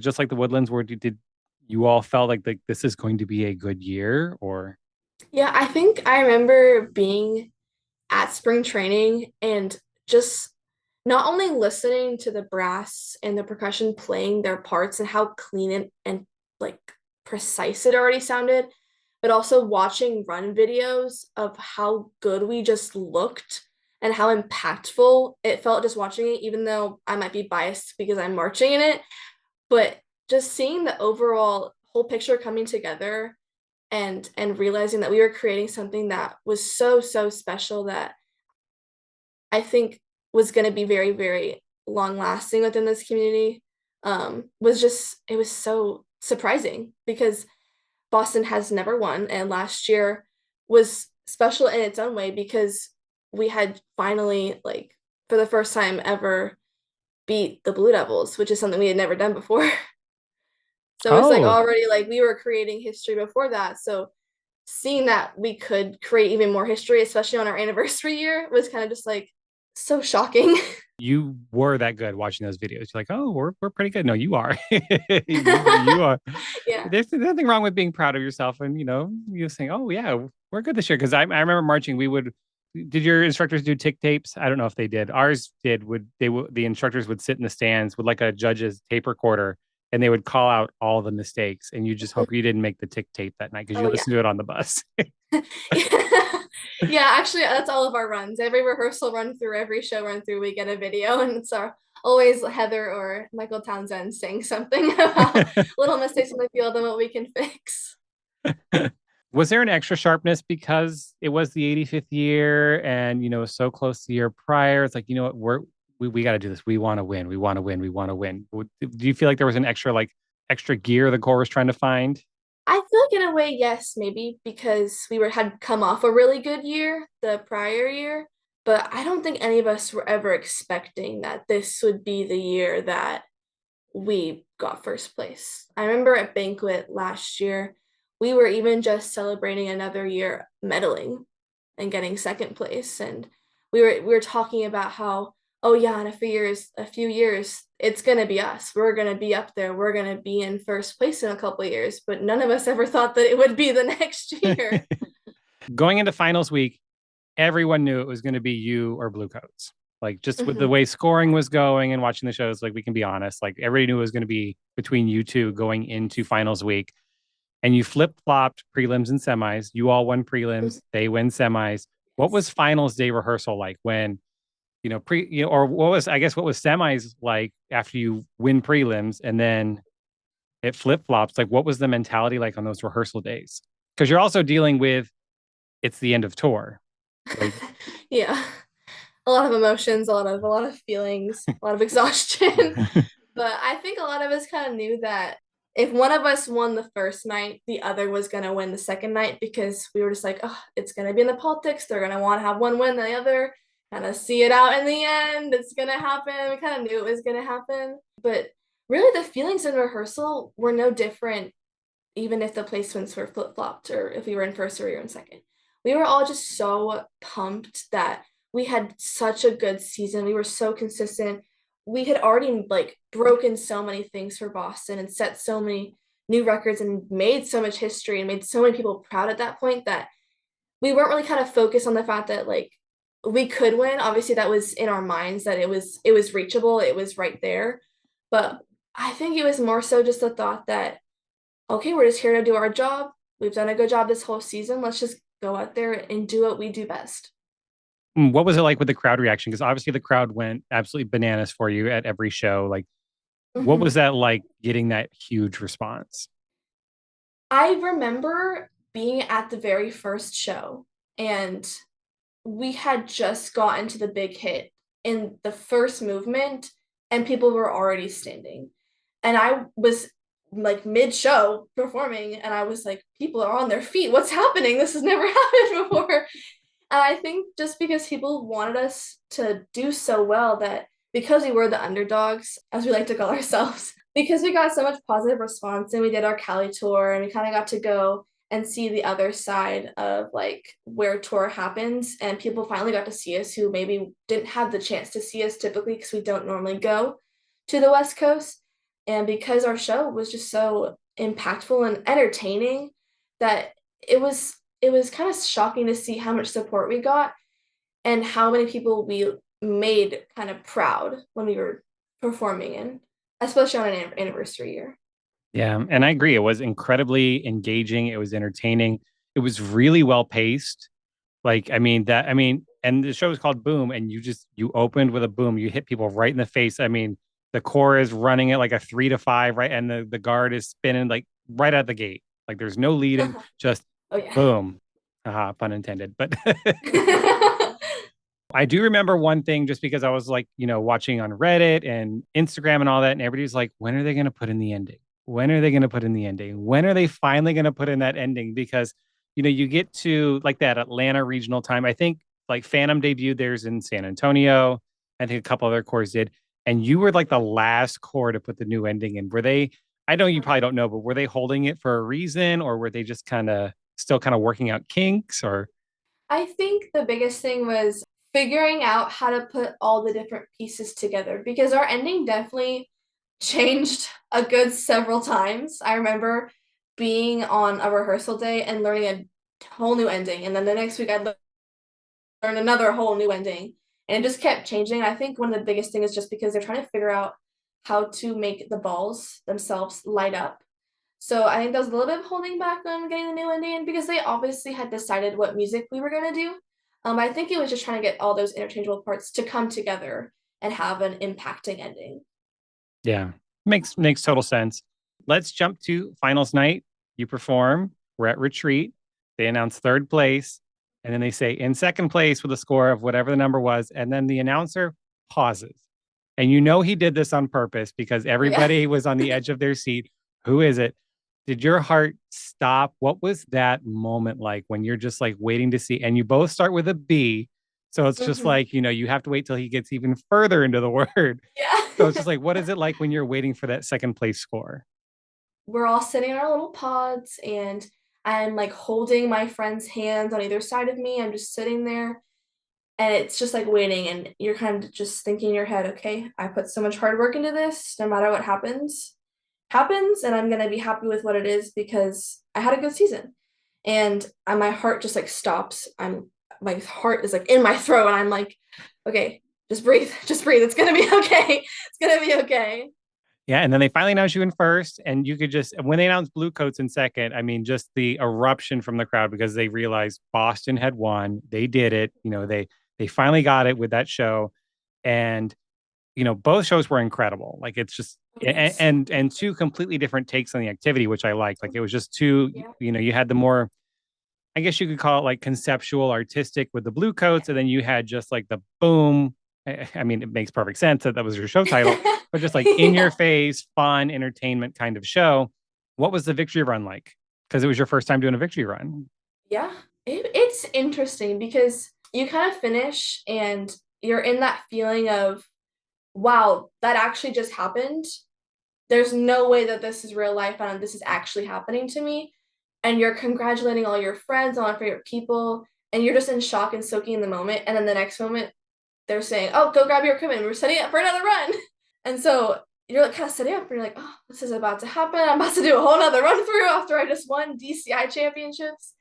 just like the Woodlands, where did you all felt like this is going to be a good year, or? Yeah, I think I remember being at spring training and just not only listening to the brass and the percussion playing their parts and how clean and like precise it already sounded, but also watching run videos of how good we just looked and how impactful it felt just watching it, even though I might be biased because I'm marching in it, but just seeing the overall whole picture coming together and realizing that we were creating something that was so special that I think was going to be very, very long lasting within this community, was just, it was so surprising because Boston has never won. And last year was special in its own way because we had finally, like, for the first time ever, beat the Blue Devils, which is something we had never done before. So it was like Oh, already like we were creating history before that. So seeing that we could create even more history, especially on our anniversary year, was kind of just like so shocking. you were that good watching those videos. You're like, oh, we're pretty good. No, you are. You are. Yeah. There's nothing wrong with being proud of yourself, and you saying, oh yeah, we're good this year. Because I remember marching. We would. Did your instructors do tick tapes? I don't know if they did. Ours did. The instructors would sit in the stands with like a judge's tape recorder, and they would call out all the mistakes, and you just hope you didn't make the tick tape that night because Oh you yeah. listened to it on the bus. Yeah. Yeah, actually that's all of our runs. Every rehearsal run through, every show run through, we get a video and it's always Heather or Michael Townsend saying something about little mistakes on the field and what we can fix. Was there an extra sharpness because it was the 85th year and so close to the year prior? It's like, what, we got to do this. We want to win. We want to win. We want to win. Do you feel like there was an extra gear the core was trying to find? I feel like in a way, yes, maybe because had come off a really good year the prior year, but I don't think any of us were ever expecting that this would be the year that we got first place. I remember at banquet last year, we were even just celebrating another year medaling and getting second place, and we were talking about how, oh yeah, in a few years it's going to be us. We're going to be up there. We're going to be in first place in a couple of years, but none of us ever thought that it would be the next year. Going into finals week, everyone knew it was going to be you or Blue Coats. Like just with the Mhm. way scoring was going and watching the shows, like we can be honest, like everybody knew it was going to be between you two going into finals week. And you flip flopped prelims and semis. You all won prelims, they win semis. What was Yes. finals day rehearsal like when, or what was semis like after you win prelims and then it flip flops? Like, what was the mentality like on those rehearsal days? Because you're also dealing with it's the end of tour. Like, Yeah. A lot of emotions, a lot of feelings, a lot of exhaustion. But I think a lot of us kind of knew that if one of us won the first night, the other was going to win the second night because we were just like, oh, it's going to be in the politics. They're going to want to have one win the other, kind of see it out in the end. It's going to happen. We kind of knew it was going to happen. But really, the feelings in rehearsal were no different, even if the placements were flip flopped or if we were in first or we were in second. We were all just so pumped that we had such a good season. We were so consistent. We had already like broken so many things for Boston and set so many new records and made so much history and made so many people proud at that point that we weren't really kind of focused on the fact that like we could win. Obviously that was in our minds that it was reachable, it was right there. But I think it was more so just the thought that okay, we're just here to do our job. We've done a good job this whole season. Let's just go out there and do what we do best. what was it like with the crowd reaction? Because obviously the crowd went absolutely bananas for you at every show. Like, what was Mhm. that like getting that huge response? I remember being at the very first show, and we had just gotten to the big hit in the first movement, and people were already standing. And I was like mid-show performing, and I was like, people are on their feet. What's happening? This has never happened before. And I think just because people wanted us to do so well that because we were the underdogs, as we like to call ourselves, because we got so much positive response and we did our Cali tour and we kind of got to go and see the other side of like where tour happens, and people finally got to see us who maybe didn't have the chance to see us typically because we don't normally go to the West Coast. And because our show was just so impactful and entertaining that it was kind of shocking to see how much support we got and how many people we made kind of proud when we were performing in, especially on an anniversary year. Yeah, and I agree. It was incredibly engaging. It was entertaining. It was really well paced. Like, and the show is called Boom, and you opened with a boom. You hit people right in the face. I mean, the core is running at like a 3 to 5, right? And the guard is spinning like right out the gate. Like there's no leading, just Oh yeah. boom. Haha, pun intended. But I do remember one thing just because I was like, watching on Reddit and Instagram and all that, and everybody's like, when are they going to put in the ending? When are they going to put in the ending? When are they finally going to put in that ending? Because, you get to like that Atlanta regional time. I think like Phantom debuted theirs in San Antonio. I think a couple other cores did. And you were like the last core to put the new ending in. Were they, I know you probably don't know, but were they holding it for a reason, or were they just still kind of working out kinks or? I think the biggest thing was figuring out how to put all the different pieces together because our ending definitely changed a good several times. I remember being on a rehearsal day and learning a whole new ending, and then the next week I'd learn another whole new ending, and it just kept changing. I think one of the biggest things is just because they're trying to figure out how to make the balls themselves light up. So I think that was a little bit of holding back on getting the new ending because they obviously had decided what music we were gonna do. I think it was just trying to get all those interchangeable parts to come together and have an impacting ending. Yeah, makes total sense. Let's jump to finals night. You perform. We're at retreat. They announce third place, and then they say in second place with a score of whatever the number was, and then the announcer pauses. And he did this on purpose because Oh yeah. everybody was on the edge of their seat. Who is it? Did your heart stop? What was that moment like when you're just like waiting to see? And you both start with a B. So it's just Mhm. like, you have to wait till he gets even further into the word. So it's Yeah. just like, what is it like when you're waiting for that second place score? We're all sitting in our little pods and I'm like holding my friend's hands on either side of me. I'm just sitting there and it's just like waiting and you're kind of just thinking in your head, okay, I put so much hard work into this, no matter what happens, and I'm gonna be happy with what it is because I had a good season. And my heart just like stops. My heart is like in my throat and I'm like, okay, just breathe. It's gonna be okay. It's gonna be okay. Yeah. And then they finally announced you in first. And you could just, when they announced Blue Coats in second, I mean, just the eruption from the crowd because they realized Boston had won. They did it. They finally got it with that show. And, both shows were incredible. Like it's just, Oh, yes. and two completely different takes on the activity, which I liked. Like it was just two, Yeah. you had the more, I guess you could call it like conceptual, artistic with the Blue Coats, and then you had just like the boom. I mean, it makes perfect sense that that was your show title, but just like in your Yeah. face, fun, entertainment kind of show. What was the victory run like? Because it was your first time doing a victory run. Yeah. It's interesting because you kind of finish and you're in that feeling of, wow, that actually just happened. There's no way that this is real life and this is actually happening to me. And you're congratulating all your friends, all your favorite people, and you're just in shock and soaking in the moment. And then the next moment, they're saying, oh, go grab your equipment. We're setting up for another run. And so you're like kind of setting up and you're like, oh, this is about to happen. I'm about to do a whole nother run through after I just won DCI championships.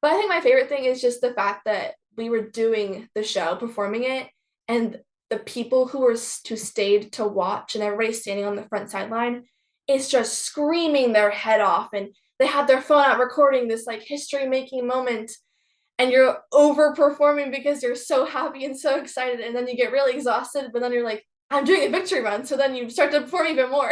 But I think my favorite thing is just the fact that we were doing the show, performing it, and the people who stayed to watch and everybody standing on the front sideline is just screaming their head off and they had their phone out recording this like history making moment and you're overperforming because you're so happy and so excited and then you get really exhausted but then you're like I'm doing a victory run so then you start to perform even more.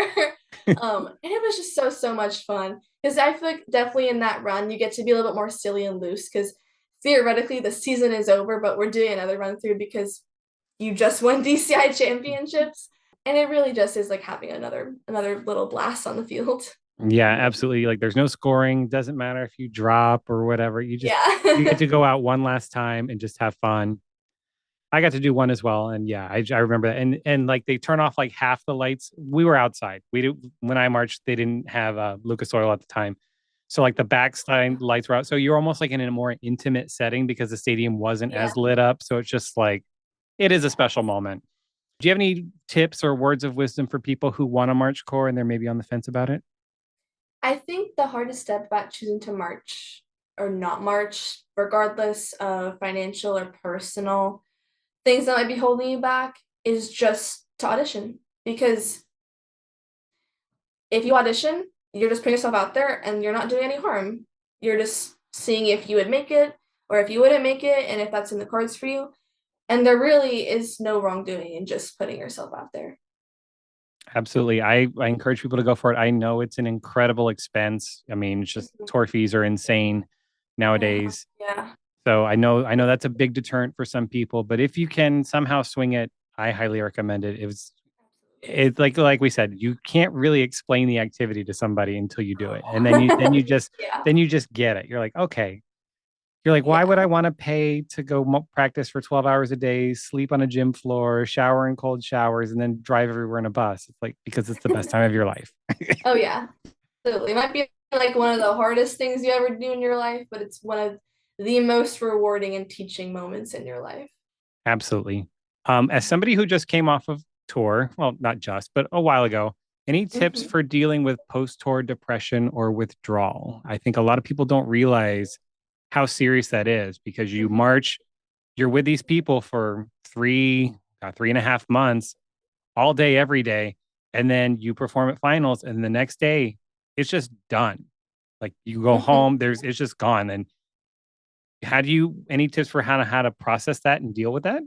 And it was just so much fun because I feel like definitely in that run you get to be a little bit more silly and loose because theoretically the season is over but we're doing another run through because you just won DCI championships and it really just is like having another little blast on the field. Yeah, absolutely. Like there's no scoring. Doesn't matter if you drop or whatever. You get Yeah. to go out one last time and just have fun. I got to do one as well, and yeah, I remember that. And like they turn off like half the lights. We were outside. We did when I marched. They didn't have Lucas Oil at the time, so like the backside lights were out. So you're almost like in a more intimate setting because the stadium wasn't Yeah. as lit up. So it's just like it is a special moment. Do you have any tips or words of wisdom for people who want to march core and they're maybe on the fence about it? I think the hardest step about choosing to march or not march, regardless of financial or personal things that might be holding you back, is just to audition. Because if you audition, you're just putting yourself out there and you're not doing any harm. You're just seeing if you would make it or if you wouldn't make it and if that's in the cards for you. And there really is no wrongdoing in just putting yourself out there. Absolutely. I encourage people to go for it. I know it's an incredible expense. I mean, it's just Mhm. tour fees are insane nowadays. Yeah. So I know that's a big deterrent for some people, but if you can somehow swing it, I highly recommend it. It's like we said, you can't really explain the activity to somebody until you do it. And Yeah. then you just get it. You're like, okay. You're like, why would Yeah. I want to pay to go practice for 12 hours a day, sleep on a gym floor, shower in cold showers, and then drive everywhere in a bus? It's like because it's the best time of your life. Oh yeah. Absolutely. It might be like one of the hardest things you ever do in your life, but it's one of the most rewarding and teaching moments in your life. Absolutely. As somebody who just came off of tour, well, not just, but a while ago, any tips Mhm. for dealing with post-tour depression or withdrawal? I think a lot of people don't realize how serious that is because you Mhm. march, you're with these people for 3.5 months, all day, every day, and then you perform at finals, and the next day it's just done. Like you go Mhm. home, it's just gone. And how do you any tips for how to process that and deal with that?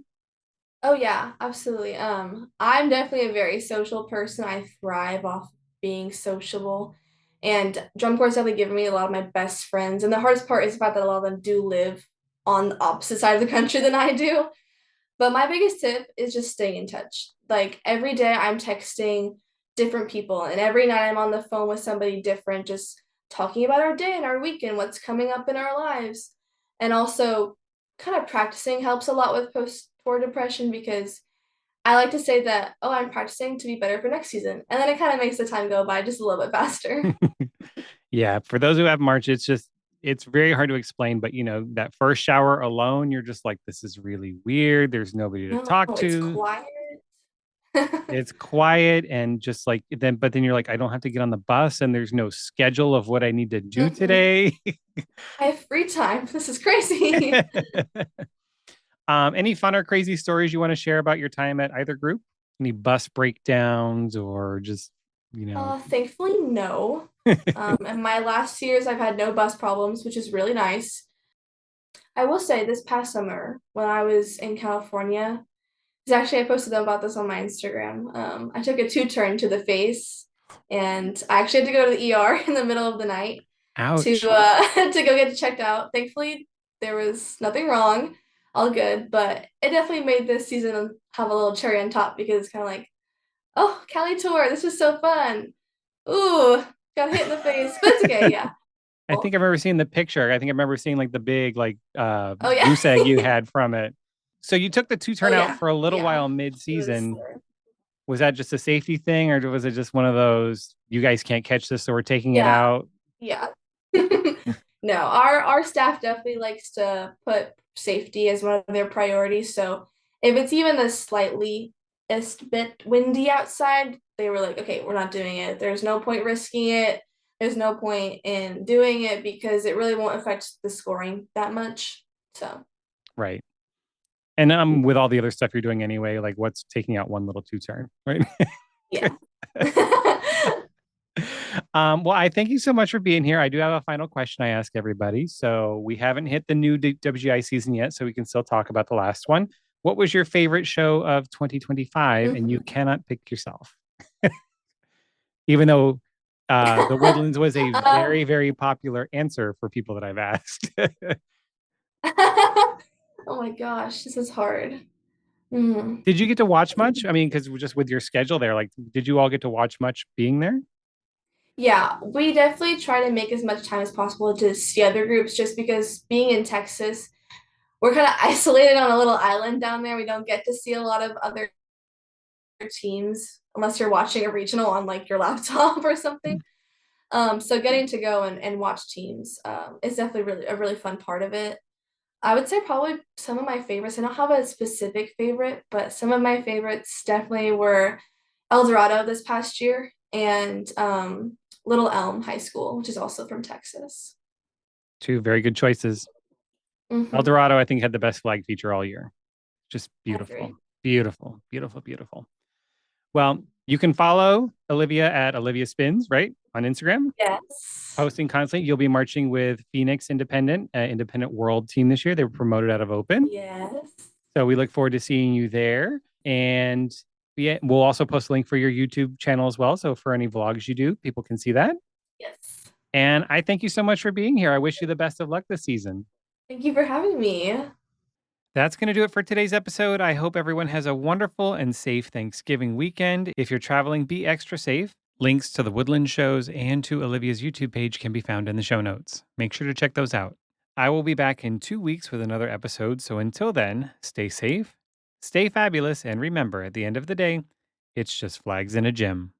Oh yeah, absolutely. I'm definitely a very social person. I thrive off being sociable. And drum corps definitely given me a lot of my best friends. And the hardest part is the fact that a lot of them do live on the opposite side of the country than I do. But my biggest tip is just staying in touch. Like every day I'm texting different people, and every night I'm on the phone with somebody different, just talking about our day and our weekend, what's coming up in our lives. And also, kind of practicing helps a lot with post tour depression because I like to say that, oh, I'm practicing to be better for next season. And then it kind of makes the time go by just a little bit faster. Yeah, for those who have March, it's very hard to explain, but that first shower alone, you're just like, this is really weird. There's nobody to No, talk it's to. quiet. It's quiet and just like but then you're like, I don't have to get on the bus and there's no schedule of what I need to do Mhm. today. I have free time. This is crazy. Any fun or crazy stories you want to share about your time at either group? Any bus breakdowns or just, you know, Thankfully, no. In my last years, I've had no bus problems, which is really nice. I will say this past summer, when I was in California, 'cause actually I posted about this on my Instagram. I took a two-turn to the face, and I actually had to go to the ER in the middle of the night to ouch. to go get it checked out. Thankfully, there was nothing wrong, all good, but it definitely made this season have a little cherry on top because it's kind of like, oh, Cali tour, this was so fun. Ooh, got hit in the face, but it's okay. Yeah. I think I've ever seen the picture. I think I remember seeing like the big like Oh yeah. goose egg you had from it. So you took the two Oh turnout yeah. for a little Yeah. while It was mid-season. there. Was that just a safety thing, or was it just one of those you guys can't catch this, so we're taking it Yeah. out? Yeah. No, our staff definitely likes to put safety as one of their priorities. So if it's even the slightly bit windy outside, they were like, okay, we're not doing it. There's no point risking it. There's no point in doing it because it really won't affect the scoring that much. So Right. And with all the other stuff you're doing anyway, like what's taking out one little two turn, right? yeah. Well, I thank you so much for being here. I do have a final question I ask everybody. So we haven't hit the new WGI season yet, so we can still talk about the last one. What was your favorite show of 2025? And you Mhm. cannot pick yourself, even though the Woodlands was a Uh, very, very popular answer for people that I've asked. oh my gosh, this is hard. Mm. Did you get to watch much? I mean, because just with your schedule there, like, did you all get to watch much being there? Yeah, we definitely try to make as much time as possible to see other groups just because being in Texas, we're kind of isolated on a little island down there. We don't get to see a lot of other teams unless you're watching a regional on like your laptop or something. So getting to go and watch teams is definitely really a really fun part of it. I would say probably some of my favorites. I don't have a specific favorite, but some of my favorites definitely were El Dorado this past year and Little Elm High School, which is also from Texas. Two very good choices. El Mm-hmm. Dorado, I think, had the best flag feature all year. Just I beautiful, agree. beautiful, beautiful, beautiful. Well, you can follow Olivia at Olivia Spins, right? On Instagram, Yes. posting constantly. You'll be marching with Phoenix Independent World team this year. They were promoted out of Open. Yes. So we look forward to seeing you there. And yeah, we'll also post a link for your YouTube channel as well. So for any vlogs you do, people can see that. Yes. And I thank you so much for being here. I wish you the best of luck this season. Thank you for having me. That's going to do it for today's episode. I hope everyone has a wonderful and safe Thanksgiving weekend. If you're traveling, be extra safe. Links to the Woodlands shows and to Olivia's YouTube page can be found in the show notes. Make sure to check those out. I will be back in 2 weeks with another episode. So until then, stay safe, stay fabulous, and remember at the end of the day, it's just flags in a gym.